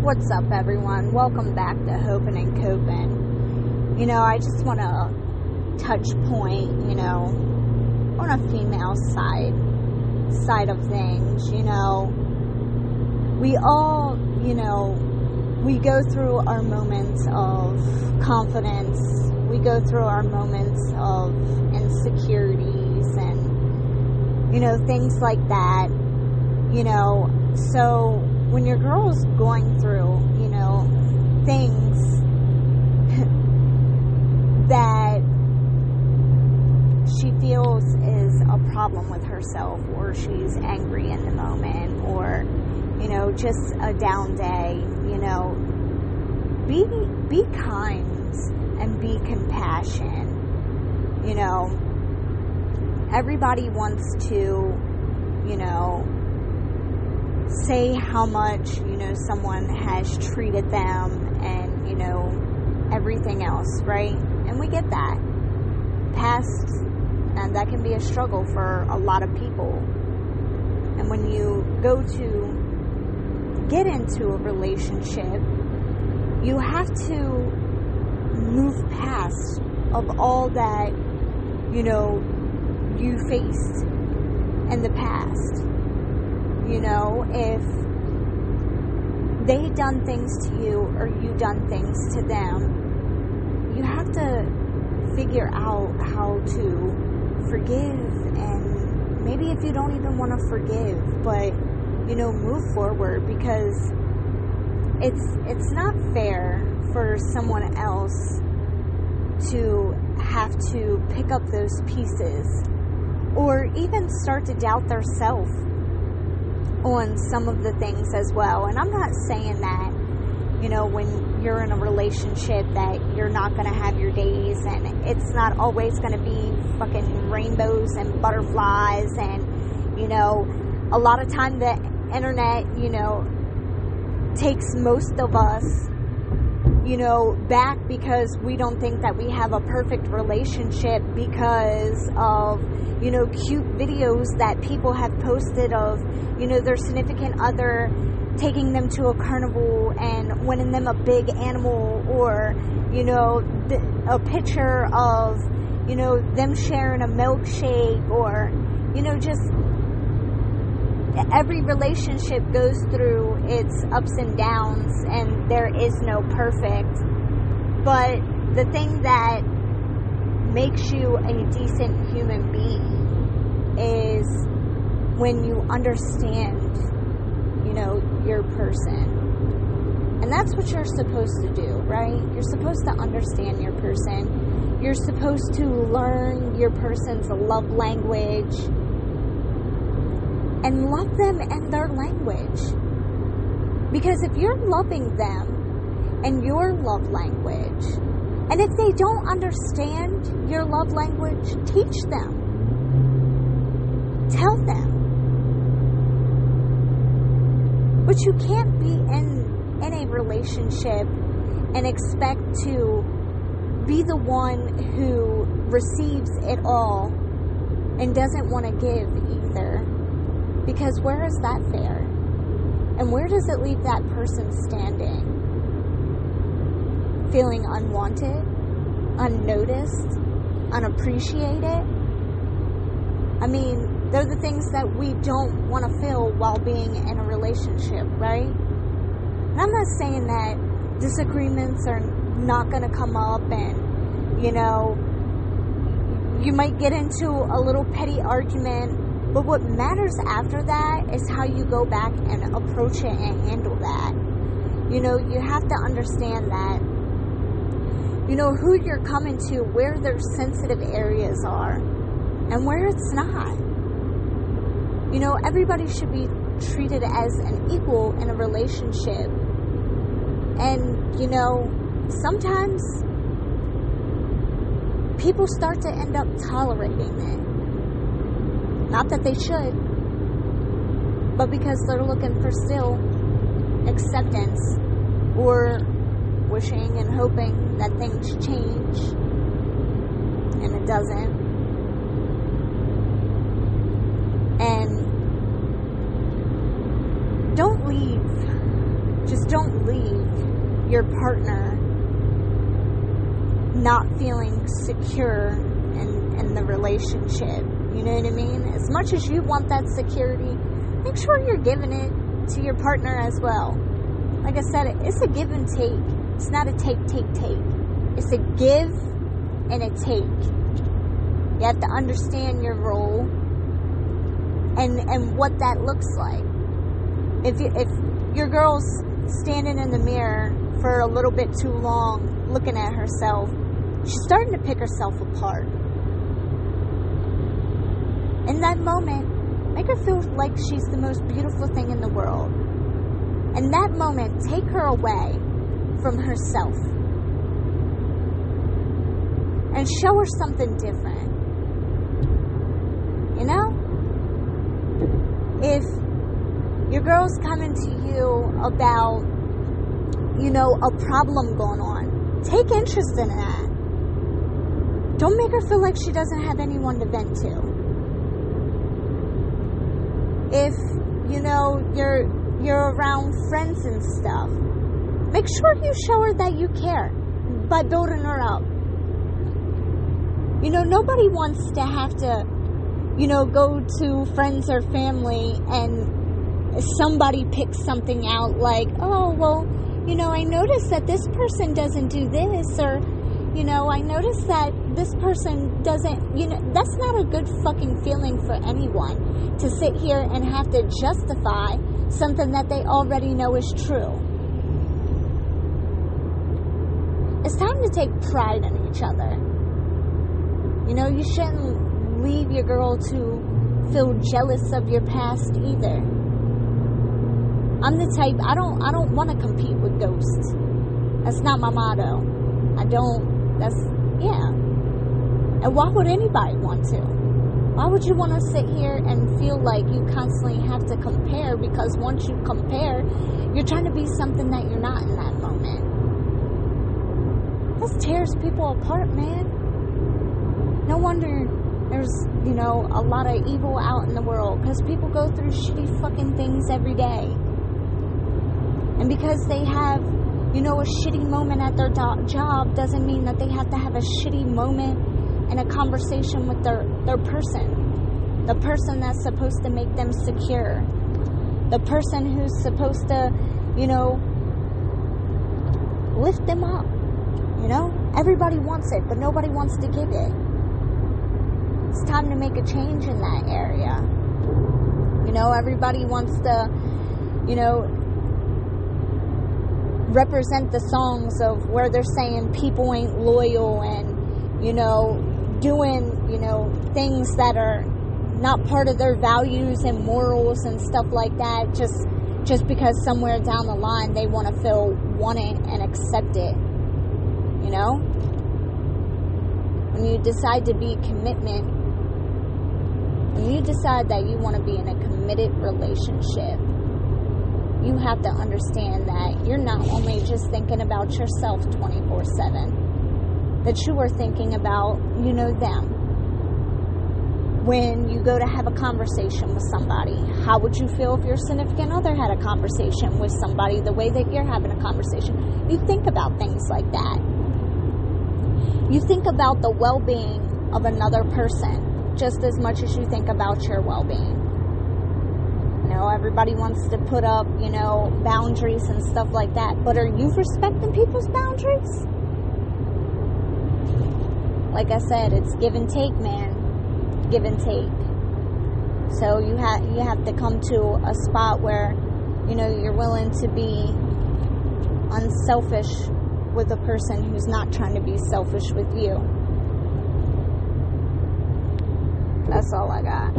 What's up, everyone? Welcome back to Hopin' and Copin'. I just want to touch point, on a female side of things. We all, we go through our moments of confidence. We go through our moments of insecurities and, things like that. So when your girl's going through, things that she feels is a problem with herself, or she's angry in the moment, or, just a down day, be kind and be compassionate. Everybody wants to, say how much, someone has treated them and, everything else, right? And we get that. And that can be a struggle for a lot of people. And when you go to get into a relationship, you have to move past of all that, you faced in the past. If they done things to you or you done things to them, you have to figure out how to forgive. And maybe if you don't even want to forgive, but move forward, because it's not fair for someone else to have to pick up those pieces or even start to doubt their self on some of the things as well. And I'm not saying that, when you're in a relationship that you're not going to have your days and it's not always going to be fucking rainbows and butterflies and, a lot of time the internet, takes most of us, back because we don't think that we have a perfect relationship because of, cute videos that people have posted of, their significant other taking them to a carnival and winning them a big animal, or, a picture of, them sharing a milkshake, or, just every relationship goes through its ups and downs, and there is no perfect. But the thing that makes you a decent human being is when you understand, your person. And that's what you're supposed to do, right? You're supposed to understand your person. You're supposed to learn your person's love language and love them in their language. Because if you're loving them in your love language, and if they don't understand your love language, teach them. Tell them. But you can't be in a relationship and expect to be the one who receives it all and doesn't want to give either. Because where is that fair? And where does it leave that person standing? Feeling unwanted, unnoticed, unappreciated? I mean, they're the things that we don't want to feel while being in a relationship, right? And I'm not saying that disagreements are not going to come up and, you might get into a little petty argument, but what matters after that is how you go back and approach it and handle that. You have to understand that, who you're coming to, where their sensitive areas are, and where it's not. Everybody should be treated as an equal in a relationship. And, sometimes people start to end up tolerating it. Not that they should, but because they're looking for still acceptance, or wishing and hoping that things change, and it doesn't. And don't leave just just don't leave your partner not feeling secure in the relationship. You know what I mean? As much as you want that security, make sure you're giving it to your partner as well. Like I said, it's a give and take. It's not a take. It's a give and a take. You have to understand your role and what that looks like. If your girl's standing in the mirror for a little bit too long looking at herself, she's starting to pick herself apart. In that moment, make her feel like she's the most beautiful thing in the world. In that moment, take her away from herself and show her something different. You know? If your girl's coming to you about, a problem going on, take interest in that. Don't make her feel like she doesn't have anyone to vent to. If, you're around friends and stuff, make sure you show her that you care by building her up. Nobody wants to have to, go to friends or family and somebody picks something out like, oh, well, I noticed that this person doesn't do this, or, I noticed that this person doesn't, that's not a good fucking feeling for anyone to sit here and have to justify something that they already know is true. It's time to take pride in each other. You shouldn't leave your girl to feel jealous of your past either. I'm the type, I don't want to compete with ghosts. That's not my motto. And why would anybody want to? Why would you want to sit here and feel like you constantly have to compare? Because once you compare, you're trying to be something that you're not in that moment. This tears people apart, man. No wonder there's, a lot of evil out in the world, because people go through shitty fucking things every day. And because they have, a shitty moment at their job doesn't mean that they have to have a shitty moment in a conversation with their person. The person that's supposed to make them secure. The person who's supposed to, lift them up. Everybody wants it, but nobody wants to give it. It's time to make a change in that area. Everybody wants to, represent the songs of where they're saying people ain't loyal and, doing, things that are not part of their values and morals and stuff like that, just because somewhere down the line they want to feel wanted and accepted. When you decide to be commitment, when you decide that you want to be in a committed relationship, you have to understand that you're not only just thinking about yourself 24/7, that you are thinking about, them. When you go to have a conversation with somebody, how would you feel if your significant other had a conversation with somebody the way that you're having a conversation? You think about things like that. You think about the well-being of another person just as much as you think about your well-being. Everybody wants to put up, boundaries and stuff like that. But are you respecting people's boundaries? Like I said, it's give and take, man. Give and take. So you have to come to a spot where, you're willing to be unselfish with a person who's not trying to be selfish with you. That's all I got.